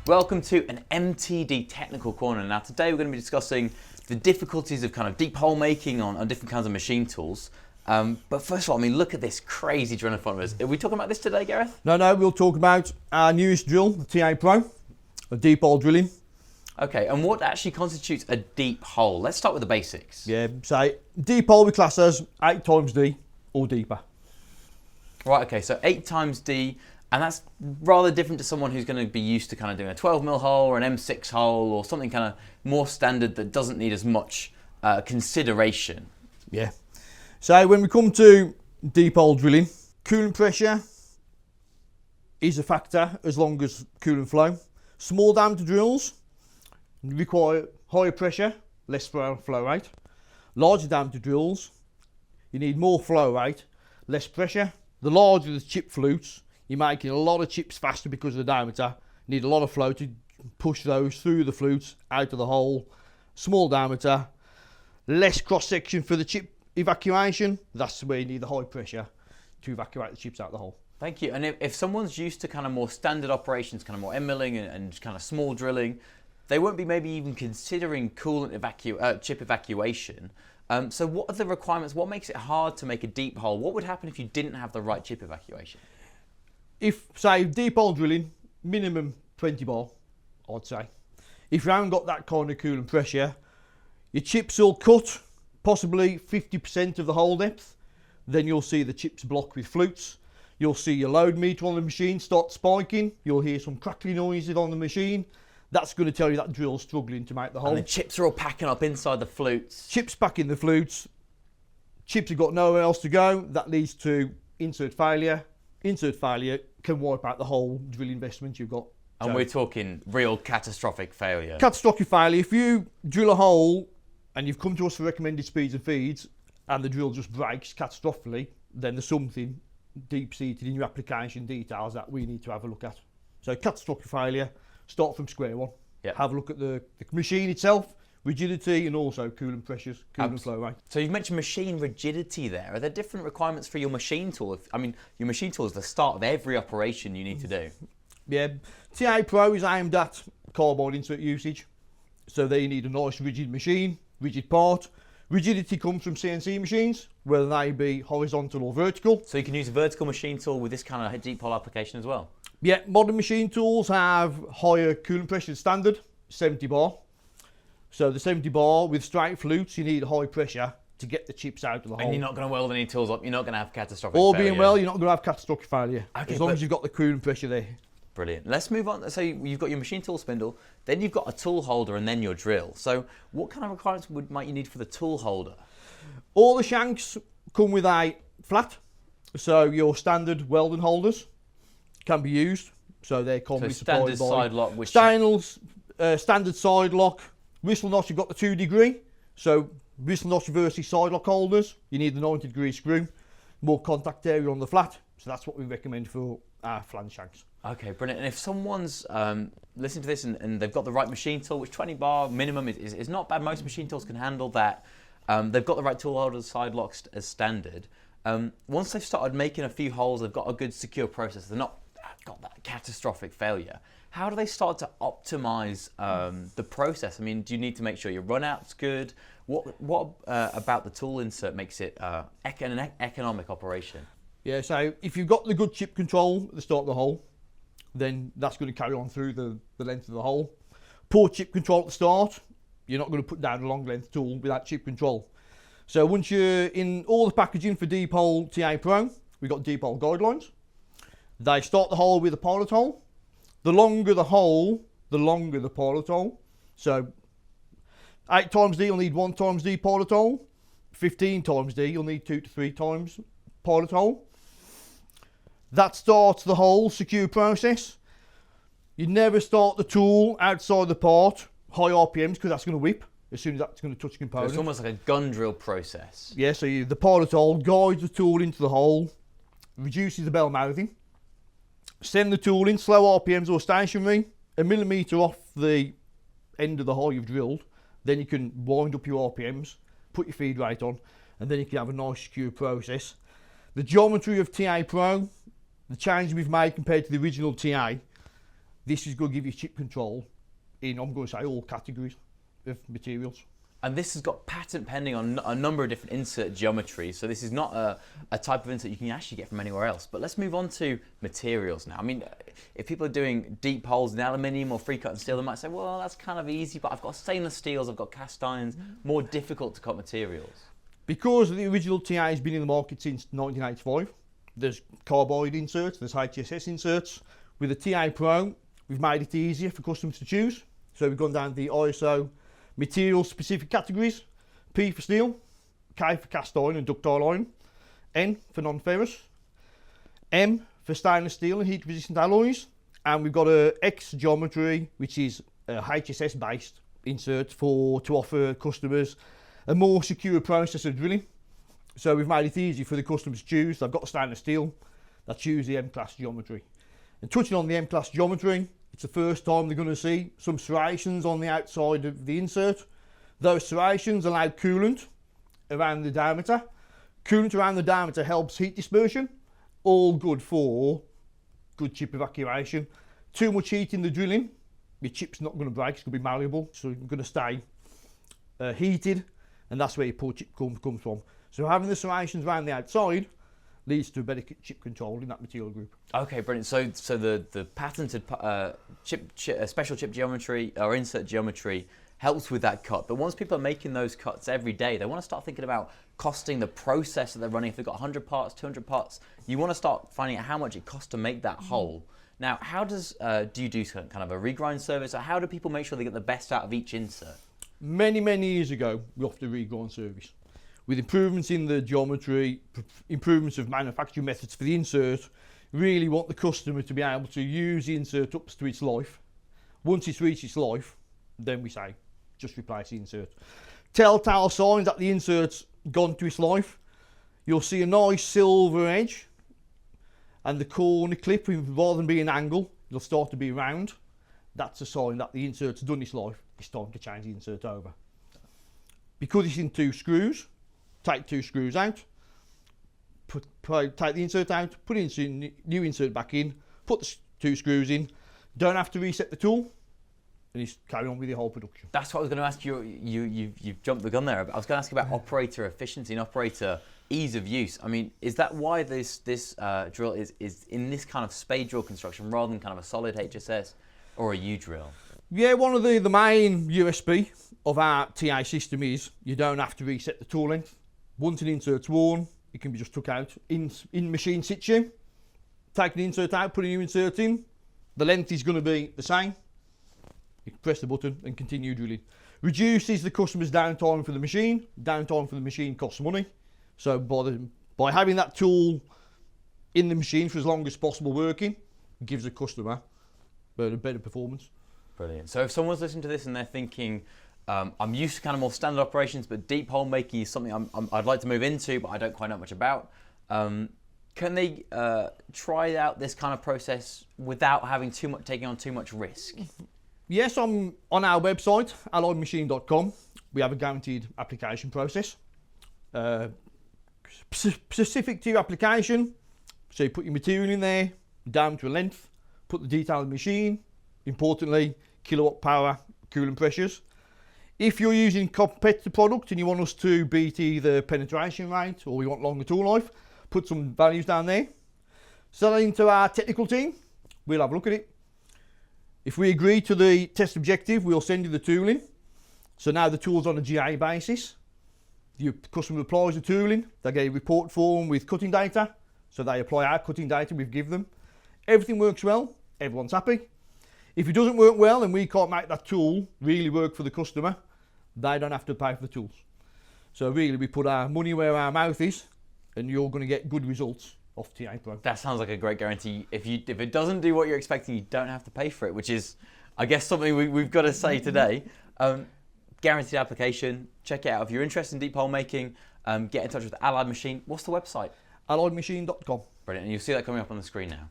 Welcome to an MTD Technical Corner. Now today we're going to be discussing the difficulties of kind of deep hole making on different kinds of machine tools. But first of all, I mean, look at this crazy drill in front of us. Are we talking about this today, Gareth? No, we'll talk about our newest drill, the TA Pro, a deep hole drilling. Okay, and what actually constitutes a deep hole? Let's start with the basics. Yeah, so deep hole we class as 8 times D or deeper. Right, okay, so 8 times D, and that's rather different to someone who's going to be used to kind of doing a 12mm hole or an M6 hole or something kind of more standard that doesn't need as much consideration. Yeah. So when we come to deep hole drilling, coolant pressure is a factor as long as coolant flow. Small diameter drills require higher pressure, less flow rate. Larger diameter drills, you need more flow rate, less pressure. The larger the chip flutes, you're making a lot of chips faster because of the diameter. You need a lot of flow to push those through the flutes out of the hole. Small diameter, less cross section for the chip evacuation. That's where you need the high pressure to evacuate the chips out of the hole. Thank you. And if someone's used to kind of more standard operations, kind of more end milling and kind of small drilling, they won't be maybe even considering coolant chip evacuation. So what are the requirements? What makes it hard to make a deep hole? What would happen if you didn't have the right chip evacuation? If, say, deep hole drilling, minimum 20 bar, I'd say. If you haven't got that kind of coolant pressure, your chips will cut possibly 50% of the hole depth. Then you'll see the chips block with flutes. You'll see your load meter on the machine start spiking. You'll hear some crackly noises on the machine. That's going to tell you that drill's struggling to make the hole. And the chips are all packing up inside the flutes. Chips packing the flutes. Chips have got nowhere else to go. That leads to insert failure. Insert failure can wipe out the whole drill investment you've got. And we're talking real catastrophic failure. Catastrophic failure. If you drill a hole and you've come to us for recommended speeds and feeds and the drill just breaks catastrophically, then there's something deep-seated in your application details that we need to have a look at. So catastrophic failure, start from square one. Yep. Have a look at the machine itself, rigidity, and also coolant pressures, coolant flow rate. So you've mentioned machine rigidity there. Are there different requirements for your machine tool? Your machine tool is the start of every operation you need to do. Yeah, TA Pro is aimed at carbide insert usage. So they need a nice rigid machine, rigid part. Rigidity comes from CNC machines, whether they be horizontal or vertical. So you can use a vertical machine tool with this kind of deep hole application as well? Yeah, modern machine tools have higher coolant pressure than standard, 70 bar. So the 70 bar with straight flutes, you need high pressure to get the chips out of the hole. And you're not going to weld any tools up, you're not going to have catastrophic All failure. being well, you're not going to have catastrophic failure, Okay, as long as you've got the coolant pressure there. Brilliant. Let's move on. So you've got your machine tool spindle, then you've got a tool holder and then your drill. So what kind of requirements might you need for the tool holder? All the shanks come with a flat, so your standard welding holders can be used. So they're commonly standard supplied by side lock, which standard side lock. Whistle notch, you've got the 2 degree. So whistle notch versus side lock holders, you need the 90-degree screw, more contact area on the flat. So that's what we recommend for our flange shanks. Okay, brilliant. And if someone's listening to this and they've got the right machine tool, which 20 bar minimum is not bad. Most machine tools can handle that. They've got the right tool holders, side locks as standard. Once they've started making a few holes, they've got a good secure process. They're not got that catastrophic failure. How do they start to optimize the process? I mean, do you need to make sure your run out's good? What about the tool insert makes it an economic operation? Yeah, so if you've got the good chip control at the start of the hole, then that's going to carry on through the length of the hole. Poor chip control at the start, you're not going to put down a long length tool without chip control. So once you're in all the packaging for deep hole TA Pro, we've got deep hole guidelines. They start the hole with a pilot hole. The longer the hole, the longer the pilot hole. So 8 times D, you'll need 1 times D pilot hole. 15 times D, you'll need 2 to 3 times pilot hole. That starts the whole secure process. You never start the tool outside the part, high RPMs, because that's going to whip as soon as that's going to touch the component. So it's almost like a gun drill process. Yeah, so the pilot hole guides the tool into the hole, reduces the bell mouthing, send the tool in, slow RPMs or stationary, a millimetre off the end of the hole you've drilled, then you can wind up your RPMs, put your feed rate on, and then you can have a nice secure process. The geometry of TA Pro, the change we've made compared to the original TA, this is going to give you chip control in, I'm going to say, all categories of materials. And this has got patent pending on a number of different insert geometries, so this is not a type of insert you can actually get from anywhere else. But let's move on to materials now. I mean, if people are doing deep holes in aluminium or free cut and steel, they might say, well, that's kind of easy, but I've got stainless steels, I've got cast irons, more difficult to cut materials. Because the original TA has been in the market since 1985, there's carbide inserts, there's HSS inserts. With the TA Pro, we've made it easier for customers to choose. So we've gone down the ISO material specific categories: P for steel, K for cast iron and ductile iron, N for non-ferrous, M for stainless steel and heat resistant alloys, and we've got a X geometry, which is a HSS based insert to offer customers a more secure process of drilling. So we've made it easy for the customers to choose. They've got the stainless steel, they choose the M-class geometry. And touching on the M-class geometry, it's the first time they're going to see some serrations on the outside of the insert. Those serrations allow coolant around the diameter. Coolant around the diameter helps heat dispersion, all good for good chip evacuation. Too much heat in the drilling, your chip's not going to break, it's going to be malleable, so it's going to stay heated, and that's where your poor chip comes from. So having the serrations around the outside leads to better chip control in that material group. Okay, brilliant. So the patented special chip geometry or insert geometry helps with that cut. But once people are making those cuts every day, they want to start thinking about costing the process that they're running. If they've got 100 parts, 200 parts, you want to start finding out how much it costs to make that hole. Now, how do you do kind of a regrind service, or how do people make sure they get the best out of each insert? Many years ago, we offered a regrind service. With improvements in the geometry, improvements of manufacturing methods for the insert, really want the customer to be able to use the insert up to its life. Once it's reached its life, then we say, just replace the insert. Telltale signs that the insert's gone to its life. You'll see a nice silver edge, and the corner clip, rather than being an angle, it'll start to be round. That's a sign that the insert's done its life. It's time to change the insert over. Because it's in 2 screws, take 2 screws out, take the insert out, put the new insert back in, put the 2 screws in, don't have to reset the tool, and you carry on with your whole production. That's what I was going to ask you. You've jumped the gun there. I was going to ask you about operator efficiency and operator ease of use. I mean, is that why this drill is in this kind of spade drill construction rather than kind of a solid HSS or a U drill? Yeah, one of the main USP of our TA system is you don't have to reset the tool length. Once an insert's worn, it can be just took out in machine situ. Take the insert out, put a new insert in. The length is going to be the same. You press the button and continue drilling. Reduces the customer's downtime for the machine. Downtime for the machine costs money. So by having that tool in the machine for as long as possible working, it gives the customer a better performance. Brilliant. So if someone's listening to this and they're thinking, I'm used to kind of more standard operations, but deep hole making is something I'd like to move into, but I don't quite know much about. Can they try out this kind of process without having taking on too much risk? Yes, on our website, alliedmachine.com, we have a guaranteed application process. Specific to your application, so you put your material in there, diameter and length, put the detail of the machine, importantly, kilowatt power, coolant pressures. If you're using competitor product and you want us to beat either penetration rate or we want longer tool life, put some values down there. Send it into our technical team, we'll have a look at it. If we agree to the test objective, we'll send you the tooling. So now the tool's on a GA basis. The customer applies the tooling, they get a report form with cutting data, so they apply our cutting data we've given them. Everything works well, everyone's happy. If it doesn't work well and we can't make that tool really work for the customer, they don't have to pay for the tools. So really we put our money where our mouth is, and you're going to get good results off TA Pro. That sounds like a great guarantee. If it doesn't do what you're expecting, you don't have to pay for it, which is, I guess, something we've got to say today. Guaranteed application, check it out. If you're interested in deep hole making, get in touch with Allied Machine. What's the website? alliedmachine.com. Brilliant, and you'll see that coming up on the screen now.